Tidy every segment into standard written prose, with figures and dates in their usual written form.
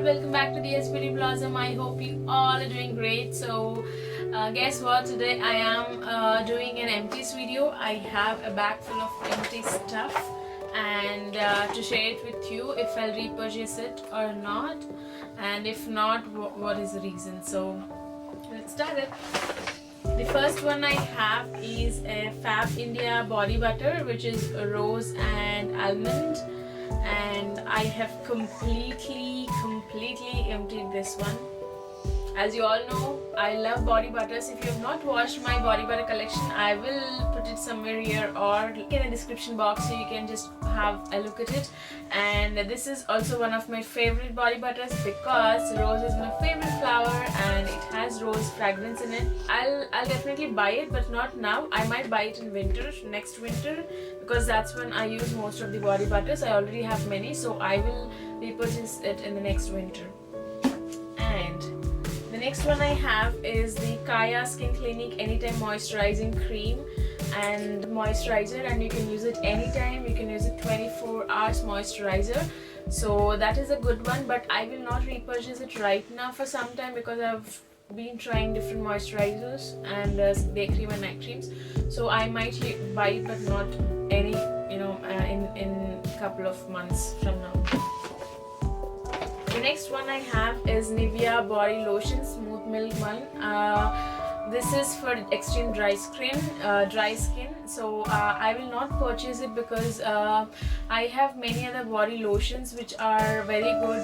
all, welcome back to the Beauty Blossom. I hope you all are doing great. So guess what, today I am doing an empties video. I have a bag full of empty stuff and to share it with you if I'll repurchase it or not, and if not, what is the reason. So let's start it. The first one I have is a Fab India body butter, which is rose and almond, and I have completely emptied this one. As you all know, I love body butters. If you have not watched my body butter collection, I will put it somewhere here or in the description box so you can just have a look at it. And this is also one of my favorite body butters because rose is my favorite flower and it has rose fragrance in it. I'll definitely buy it, but not now. I might buy it in winter, next winter, because that's when I use most of the body butters. I already have many, so I will repurchase it in the next winter. And the next one I have is the Kaya Skin Clinic Anytime Moisturizing Cream and moisturizer, and you can use it anytime. You can use it 24 hours moisturizer, so that is a good one, but I will not repurchase it right now for some time because I've been trying different moisturizers and day cream and night creams, so I might buy it, but not any in couple of months from now. The next one I have is Nivea Body Lotion Smooth Milk one. This is for extreme dry skin. So I will not purchase it because I have many other body lotions which are very good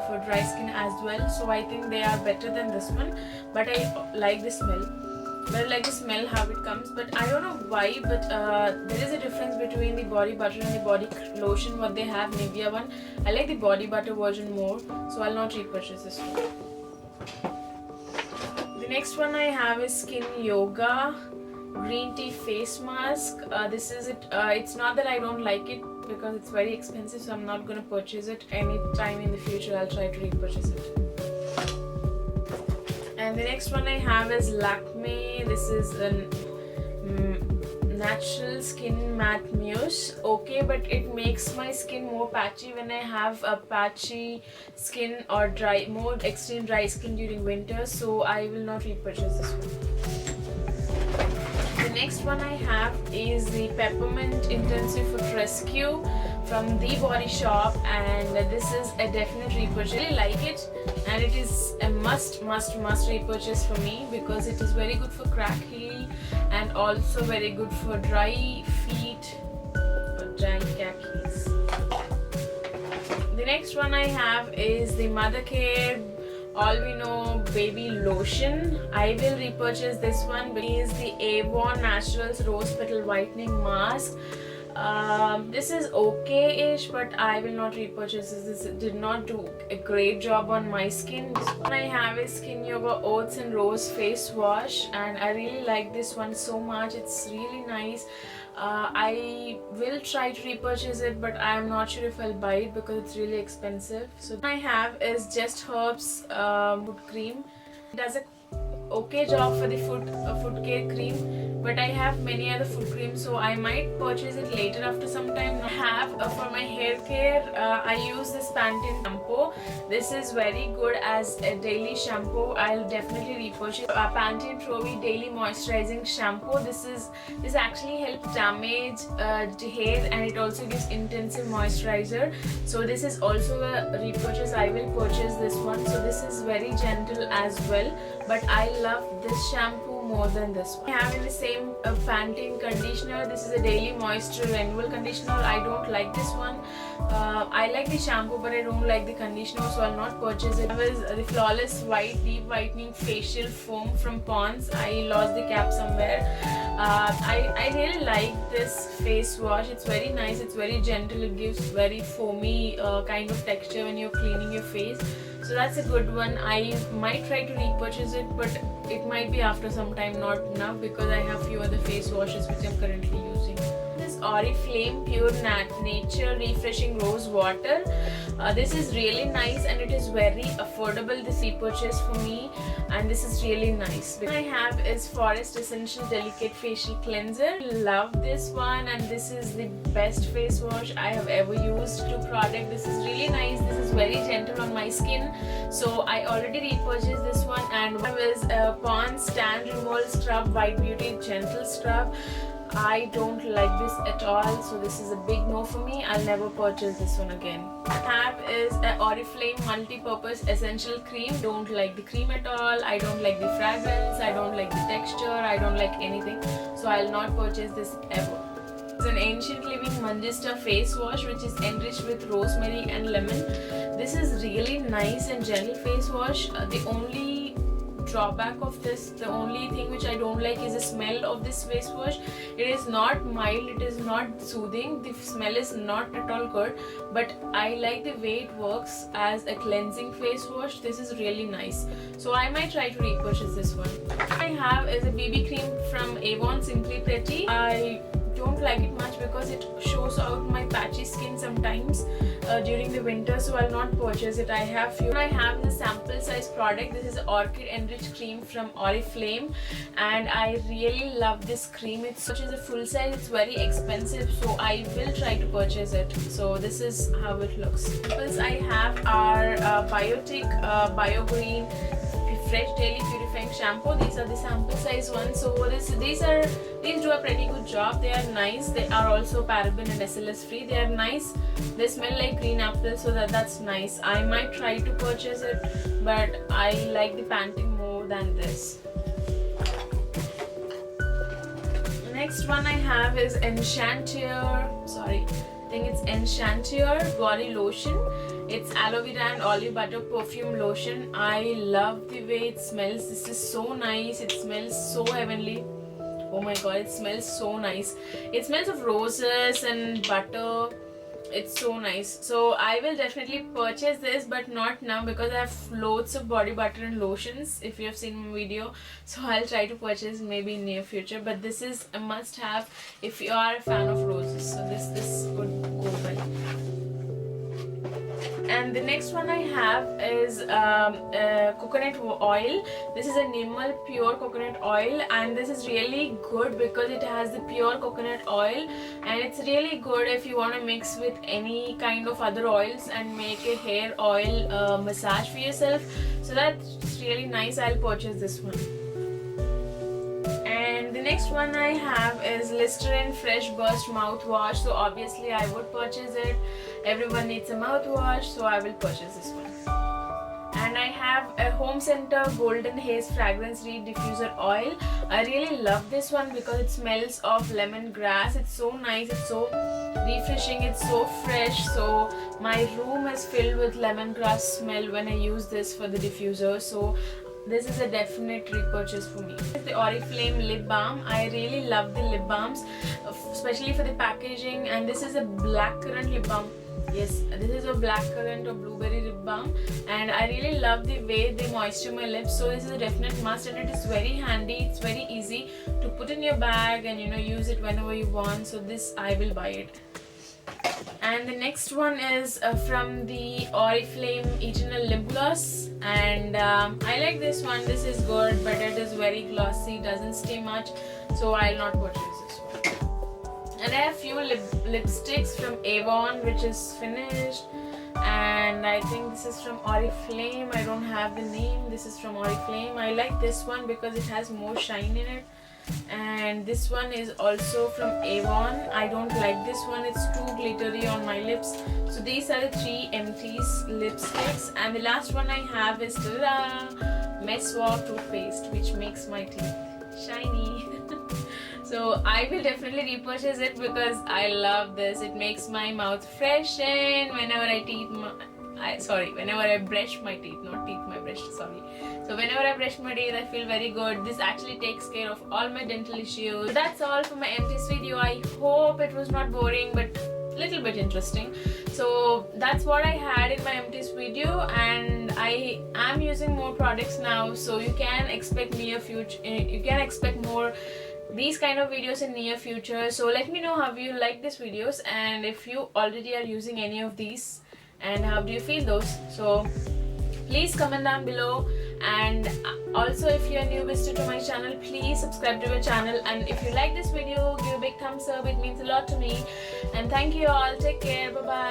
for dry skin as well. So I think they are better than this one. But I like the smell. But I like the smell how it comes. But I don't know why. But there is a difference between the body butter and the body lotion what they have, Nivea one. I like the body butter version more. So I'll not repurchase this one. The next one I have is Skin Yoga Green Tea Face Mask. This is it. It's not that I don't like it because it's very expensive, so I'm not going to purchase it. Any time in the future I'll try to repurchase it. And the next one I have is Lakme. This is a natural skin matte mousse. Okay, but it makes my skin more patchy when I have a patchy skin or more extreme dry skin during winter, so I will not repurchase this one. The next one I have is the Peppermint Intensive Foot Rescue from The Body Shop, and this is a definite repurchase. I really like it, and it is a must repurchase for me because it is very good for crack heel and also very good for dry feet or dry khakis. The next one I have is the Mothercare All We Know Baby Lotion. I will repurchase this one. It is the Avon Naturals Rose Petal Whitening Mask. This is okay-ish, but I will not repurchase this. This did not do a great job on my skin. This one I have is Skin Yoga Oats and Rose Face Wash, and I really like this one so much. It's really nice. I will try to repurchase it, but I am not sure if I'll buy it because it's really expensive. So what I have is Just Herbs foot cream. It does a okay job for the foot care cream, but I have many other foot creams, so I might purchase it later after some time. I have for my hair care, I use this Pantene shampoo. This is very good as a daily shampoo. I'll definitely repurchase Pantene Pro-V Daily Moisturizing Shampoo. This actually helps damage the hair, and it also gives intensive moisturizer. So this is also a repurchase. I will purchase this one. So this is very gentle as well, but I love this shampoo more than this one. I have in the same Pantene conditioner. This is a daily moisture renewal conditioner. I don't like this one. I like the shampoo, but I don't like the conditioner, so I'll not purchase it. There is the Flawless White Deep Whitening Facial Foam from Pond's. I lost the cap somewhere. I really like this face wash. It's very nice. It's very gentle. It gives very foamy kind of texture when you're cleaning your face. So that's a good one. I might try to repurchase it, but it might be after some time, not now, because I have few other face washes which I'm currently using. This Oriflame Pure Nature Refreshing Rose Water. This is really nice and it is very affordable. This repurchase for me, and this is really nice. What I have is Forest Essential Delicate Facial Cleanser. Love this one, and this is the best face wash I have ever used to product. This is really nice. This is very gentle on my skin, so I already repurchased this one. And one is Pond's Tan Removal Scrub White Beauty Gentle Scrub. I don't like this at all, so this is a big no for me. I'll never purchase this one again. I have is a Oriflame Multi-Purpose Essential Cream. Don't like the cream at all. I don't like the fragrance. I don't like the texture. I don't like anything, so I'll not purchase this ever. It's an Ancient Living Manjista face wash which is enriched with rosemary and lemon. This is really nice and gentle face wash. The only drawback of this, the only thing which I don't like is the smell of this face wash. It is not mild, it is not soothing, the smell is not at all good, but I like the way it works as a cleansing face wash. This is really nice, so I might try to repurchase this one. I have is a BB cream from Avon Simply Pretty. I don't like it much because it shows out my patchy skin sometimes during the winter, so I'll not purchase it. I have the sample size product. This is Orchid Enriched Cream from Oriflame, and I really love this cream. It's such as a full size. It's very expensive, so I will try to purchase it. So this is how it looks. Samples I have are Biotic BioGreen Fresh Daily Purifying Shampoo. These are the sample size ones. So these do a pretty good job. They are nice. They are also paraben and SLS free. They are nice. They smell like green apple, so that's nice. I might try to purchase it, but I like the Pantene more than this. The next one I have is Enchanteur. I think it's Enchanteur Body Lotion. It's aloe vera and olive butter perfume lotion. I love the way it smells. This is so nice. It smells so heavenly. Oh my god, it smells so nice. It smells of roses and butter. It's so nice. So I will definitely purchase this, but not now because I have loads of body butter and lotions, if you have seen my video. So I'll try to purchase maybe in near future, but this is a must have if you are a fan of roses. So this would go well. And the next one I have is coconut oil. This is a Nimmal pure coconut oil, and this is really good because it has the pure coconut oil, and it's really good if you want to mix with any kind of other oils and make a hair oil massage for yourself. So that's really nice. I'll purchase this one. And the next one I have is Listerine Fresh Burst mouthwash. So obviously I would purchase it. Everyone needs a mouthwash, so I will purchase this one. And I have a Home Center Golden Haze Fragrance Reed Diffuser Oil. I really love this one because it smells of lemongrass. It's so nice, it's so refreshing, it's so fresh. So my room is filled with lemongrass smell when I use this for the diffuser. So this is a definite repurchase for me. This is the Oriflame Lip Balm. I really love the lip balms, especially for the packaging. And this is a blackcurrant lip balm. Yes, this is a blackcurrant or blueberry lip balm, and I really love the way they moisture my lips. So this is a definite must, and it is very handy. It's very easy to put in your bag and use it whenever you want. So this I will buy it. And the next one is from the Oriflame Eternal Lip Gloss, and I like this one. This is good, but it is very glossy, doesn't stay much, so I'll not purchase this one. And I have few lipsticks from Avon, which is finished, and I think this is from Oriflame. I don't have the name. This is from Oriflame. I like this one because it has more shine in it. And this one is also from Avon. I don't like this one. It's too glittery on my lips. So these are the 3 empties lipsticks. And the last one I have is Meswak toothpaste, which makes my teeth shiny. So I will definitely repurchase it because I love this. It makes my mouth freshen whenever whenever I brush my teeth, not teeth, my brush, sorry. So whenever I brush my teeth, I feel very good. This actually takes care of all my dental issues. So that's all for my empties video. I hope it was not boring, but little bit interesting. So that's what I had in my empties video, and I am using more products now. So you can expect me more these kind of videos in near future. So let me know how you like these videos, and if you already are using any of these, and how do you feel those. So please comment down below, and also if you are new visitor to my channel, please subscribe to my channel, and if you like this video, give a big thumbs up. It means a lot to me. And thank you all. Take care. Bye bye.